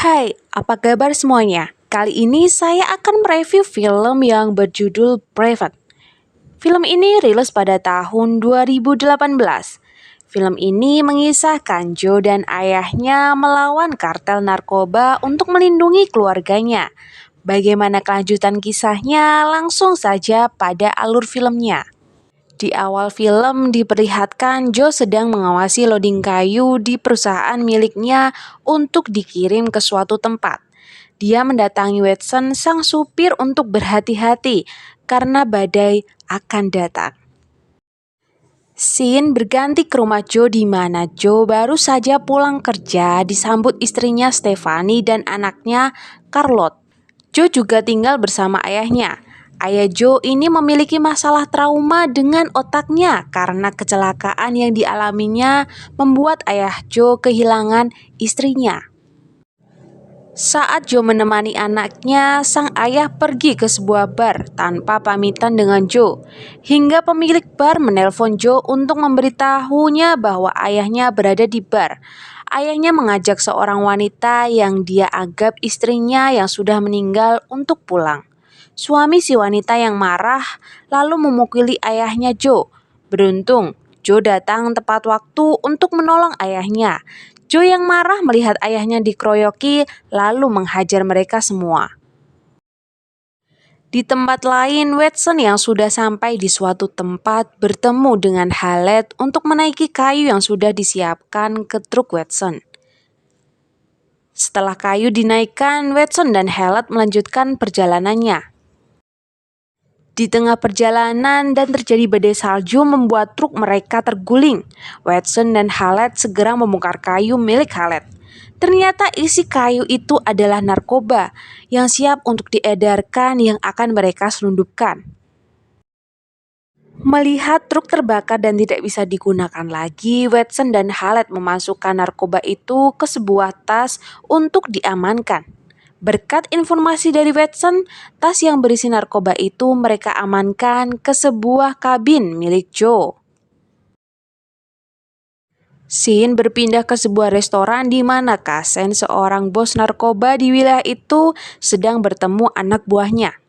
Hai, apa kabar semuanya? Kali ini saya akan mereview film yang berjudul Private. Film ini rilis pada tahun 2018. Film ini mengisahkan Joe dan ayahnya melawan kartel narkoba untuk melindungi keluarganya. Bagaimana kelanjutan kisahnya? Langsung saja pada alur filmnya. Di awal film diperlihatkan Joe sedang mengawasi loading kayu di perusahaan miliknya untuk dikirim ke suatu tempat. Dia mendatangi Watson, sang supir, untuk berhati-hati karena badai akan datang. Scene berganti ke rumah Joe di mana Joe baru saja pulang kerja disambut istrinya Stephanie dan anaknya Charlotte. Joe juga tinggal bersama ayahnya. Ayah Joe ini memiliki masalah trauma dengan otaknya karena kecelakaan yang dialaminya membuat ayah Joe kehilangan istrinya. Saat Joe menemani anaknya, sang ayah pergi ke sebuah bar tanpa pamitan dengan Joe. Hingga pemilik bar menelpon Joe untuk memberitahunya bahwa ayahnya berada di bar. Ayahnya mengajak seorang wanita yang dia anggap istrinya yang sudah meninggal untuk pulang. Suami si wanita yang marah lalu memukuli ayahnya Joe. Beruntung, Joe datang tepat waktu untuk menolong ayahnya. Joe yang marah melihat ayahnya dikeroyoki lalu menghajar mereka semua. Di tempat lain, Watson yang sudah sampai di suatu tempat bertemu dengan Haled untuk menaiki kayu yang sudah disiapkan ke truk Watson. Setelah kayu dinaikkan, Watson dan Haled melanjutkan perjalanannya. Di tengah perjalanan dan terjadi badai salju membuat truk mereka terguling. Watson dan Haled segera membongkar kayu milik Haled. Ternyata isi kayu itu adalah narkoba yang siap untuk diedarkan yang akan mereka selundupkan. Melihat truk terbakar dan tidak bisa digunakan lagi, Watson dan Haled memasukkan narkoba itu ke sebuah tas untuk diamankan. Berkat informasi dari Watson, tas yang berisi narkoba itu mereka amankan ke sebuah kabin milik Joe. Scene berpindah ke sebuah restoran di mana Kasen, seorang bos narkoba di wilayah itu, sedang bertemu anak buahnya.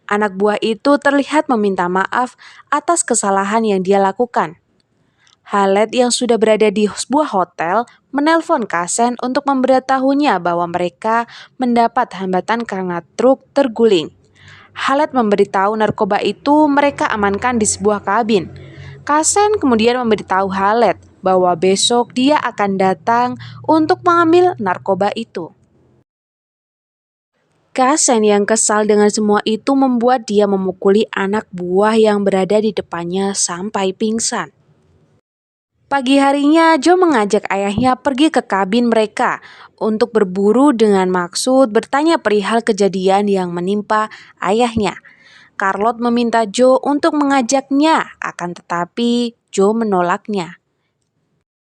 Anak buah itu terlihat meminta maaf atas kesalahan yang dia lakukan. Haled yang sudah berada di sebuah hotel menelpon Kasen untuk memberitahunya bahwa mereka mendapat hambatan karena truk terguling. Haled memberitahu narkoba itu mereka amankan di sebuah kabin. Kasen kemudian memberitahu Haled bahwa besok dia akan datang untuk mengambil narkoba itu. Kasen yang kesal dengan semua itu membuat dia memukuli anak buah yang berada di depannya sampai pingsan. Pagi harinya, Joe mengajak ayahnya pergi ke kabin mereka untuk berburu dengan maksud bertanya perihal kejadian yang menimpa ayahnya. Charlotte meminta Joe untuk mengajaknya, akan tetapi Joe menolaknya.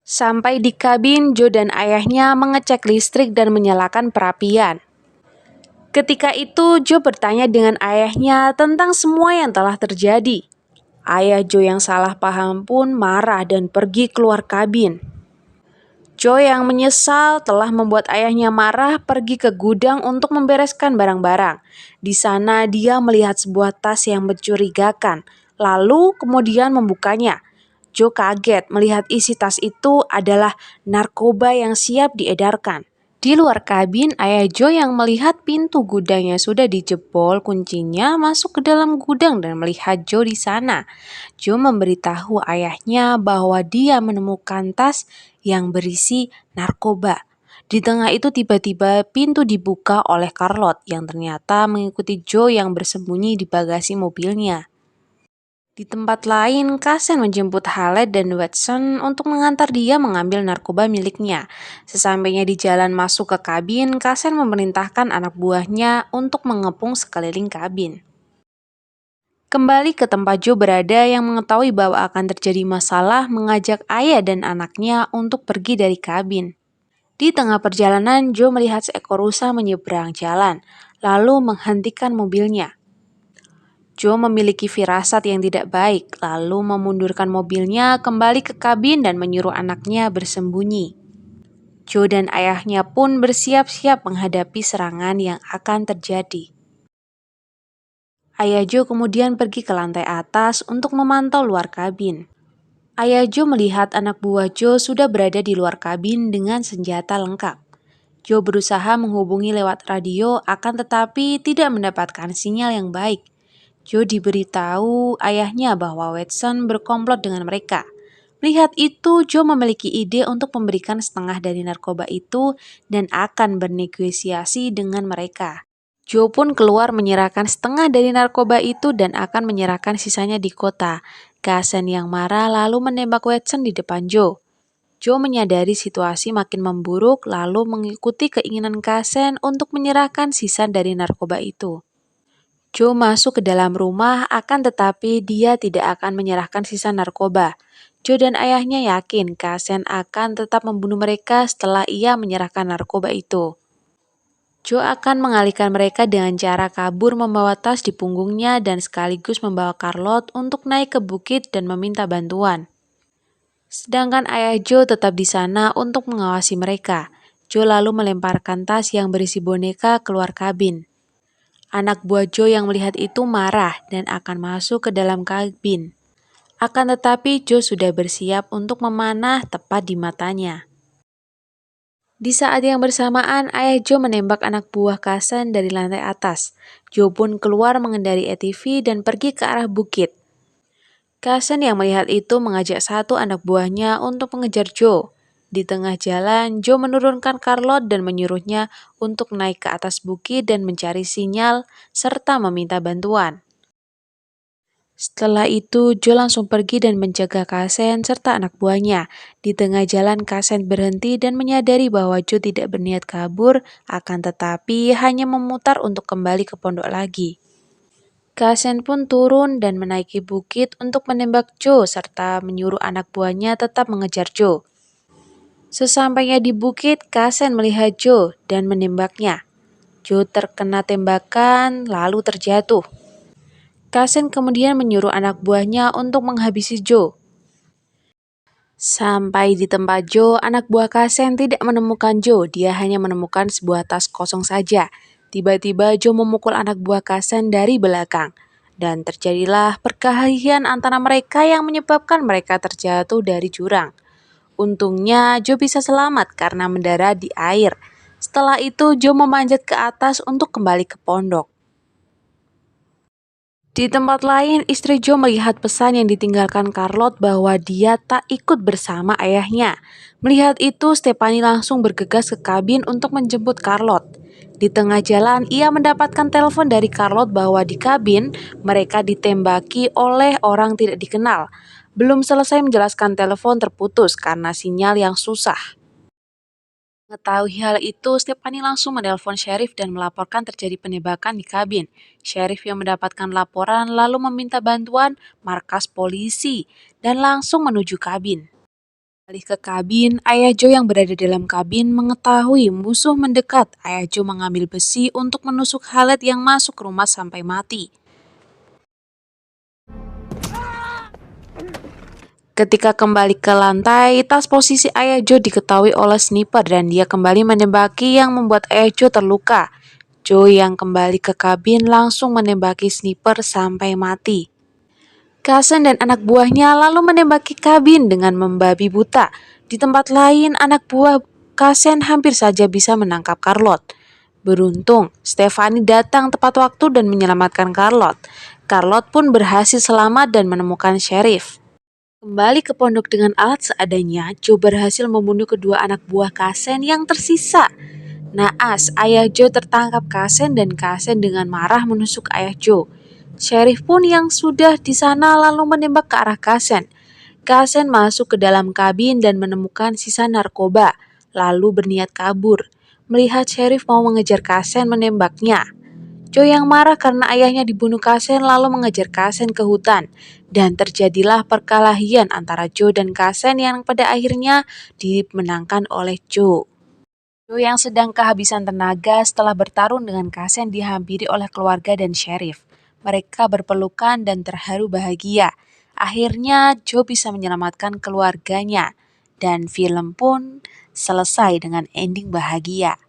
Sampai di kabin, Joe dan ayahnya mengecek listrik dan menyalakan perapian. Ketika itu, Joe bertanya dengan ayahnya tentang semua yang telah terjadi. Ayah Joe yang salah paham pun marah dan pergi keluar kabin. Joe yang menyesal telah membuat ayahnya marah pergi ke gudang untuk membereskan barang-barang. Di sana dia melihat sebuah tas yang mencurigakan, lalu kemudian membukanya. Joe kaget melihat isi tas itu adalah narkoba yang siap diedarkan. Di luar kabin, ayah Joe yang melihat pintu gudangnya sudah dijebol kuncinya masuk ke dalam gudang dan melihat Joe di sana. Joe memberitahu ayahnya bahwa dia menemukan tas yang berisi narkoba. Di tengah itu tiba-tiba pintu dibuka oleh Charlotte yang ternyata mengikuti Joe yang bersembunyi di bagasi mobilnya. Di tempat lain, Kasen menjemput Haled dan Watson untuk mengantar dia mengambil narkoba miliknya. Sesampainya di jalan masuk ke kabin, Kasen memerintahkan anak buahnya untuk mengepung sekeliling kabin. Kembali ke tempat Joe berada yang mengetahui bahwa akan terjadi masalah mengajak ayah dan anaknya untuk pergi dari kabin. Di tengah perjalanan, Joe melihat seekor rusa menyeberang jalan, lalu menghentikan mobilnya. Joe memiliki firasat yang tidak baik, lalu memundurkan mobilnya kembali ke kabin dan menyuruh anaknya bersembunyi. Joe dan ayahnya pun bersiap-siap menghadapi serangan yang akan terjadi. Ayah Joe kemudian pergi ke lantai atas untuk memantau luar kabin. Ayah Joe melihat anak buah Joe sudah berada di luar kabin dengan senjata lengkap. Joe berusaha menghubungi lewat radio, akan tetapi tidak mendapatkan sinyal yang baik. Joe diberitahu ayahnya bahwa Watson berkomplot dengan mereka. Melihat itu, Joe memiliki ide untuk memberikan setengah dari narkoba itu dan akan bernegosiasi dengan mereka. Joe pun keluar menyerahkan setengah dari narkoba itu dan akan menyerahkan sisanya di kota. Kasen yang marah lalu menembak Watson di depan Joe. Joe menyadari situasi makin memburuk lalu mengikuti keinginan Kasen untuk menyerahkan sisa dari narkoba itu. Joe masuk ke dalam rumah akan tetapi dia tidak akan menyerahkan sisa narkoba. Joe dan ayahnya yakin Kasen akan tetap membunuh mereka setelah ia menyerahkan narkoba itu. Joe akan mengalihkan mereka dengan cara kabur membawa tas di punggungnya dan sekaligus membawa Charlotte untuk naik ke bukit dan meminta bantuan. Sedangkan ayah Joe tetap di sana untuk mengawasi mereka. Joe lalu melemparkan tas yang berisi boneka keluar kabin. Anak buah Joe yang melihat itu marah dan akan masuk ke dalam kabin. Akan tetapi Joe sudah bersiap untuk memanah tepat di matanya. Di saat yang bersamaan, ayah Joe menembak anak buah Kasen dari lantai atas. Joe pun keluar mengendari ATV dan pergi ke arah bukit. Kasen yang melihat itu mengajak satu anak buahnya untuk mengejar Joe. Di tengah jalan, Joe menurunkan Charlotte dan menyuruhnya untuk naik ke atas bukit dan mencari sinyal serta meminta bantuan. Setelah itu, Joe langsung pergi dan menjaga Kasen serta anak buahnya. Di tengah jalan, Kasen berhenti dan menyadari bahwa Joe tidak berniat kabur, akan tetapi hanya memutar untuk kembali ke pondok lagi. Kasen pun turun dan menaiki bukit untuk menembak Joe serta menyuruh anak buahnya tetap mengejar Joe. Sesampainya di bukit, Kasen melihat Joe dan menembaknya. Joe terkena tembakan lalu terjatuh. Kasen kemudian menyuruh anak buahnya untuk menghabisi Joe. Sampai di tempat Joe, anak buah Kasen tidak menemukan Joe, dia hanya menemukan sebuah tas kosong saja. Tiba-tiba Joe memukul anak buah Kasen dari belakang. Dan terjadilah perkelahian antara mereka yang menyebabkan mereka terjatuh dari jurang. Untungnya Joe bisa selamat karena mendarat di air. Setelah itu Joe memanjat ke atas untuk kembali ke pondok. Di tempat lain, istri Joe melihat pesan yang ditinggalkan Charlotte bahwa dia tak ikut bersama ayahnya. Melihat itu, Stephanie langsung bergegas ke kabin untuk menjemput Charlotte. Di tengah jalan, ia mendapatkan telepon dari Charlotte bahwa di kabin mereka ditembaki oleh orang tidak dikenal. Belum selesai menjelaskan, telepon terputus karena sinyal yang susah. Mengetahui hal itu, Stephanie langsung menelpon sheriff dan melaporkan terjadi penembakan di kabin. Sheriff yang mendapatkan laporan lalu meminta bantuan markas polisi dan langsung menuju kabin. Balik ke kabin, ayah Joe yang berada dalam kabin mengetahui musuh mendekat. Ayah Joe mengambil besi untuk menusuk Khaled yang masuk rumah sampai mati. Ketika kembali ke lantai, tas posisi ayah Joe diketahui oleh sniper dan dia kembali menembaki yang membuat ayah Joe terluka. Joe yang kembali ke kabin langsung menembaki sniper sampai mati. Kasen dan anak buahnya lalu menembaki kabin dengan membabi buta. Di tempat lain, anak buah Kasen hampir saja bisa menangkap Charlotte. Beruntung, Stephanie datang tepat waktu dan menyelamatkan Charlotte. Charlotte pun berhasil selamat dan menemukan sheriff. Kembali ke pondok dengan alat seadanya, Joe berhasil membunuh kedua anak buah Kasen yang tersisa. Naas, ayah Joe tertangkap Kasen dan Kasen dengan marah menusuk ayah Joe. Sheriff pun yang sudah di sana lalu menembak ke arah Kasen. Kasen masuk ke dalam kabin dan menemukan sisa narkoba, lalu berniat kabur. Melihat sheriff mau mengejar Kasen menembaknya. Joe yang marah karena ayahnya dibunuh Kasen lalu mengejar Kasen ke hutan. Dan terjadilah perkelahian antara Joe dan Kasen yang pada akhirnya dimenangkan oleh Joe. Joe yang sedang kehabisan tenaga setelah bertarung dengan Kasen dihampiri oleh keluarga dan sheriff. Mereka berpelukan dan terharu bahagia. Akhirnya Joe bisa menyelamatkan keluarganya. dan film pun selesai dengan ending bahagia.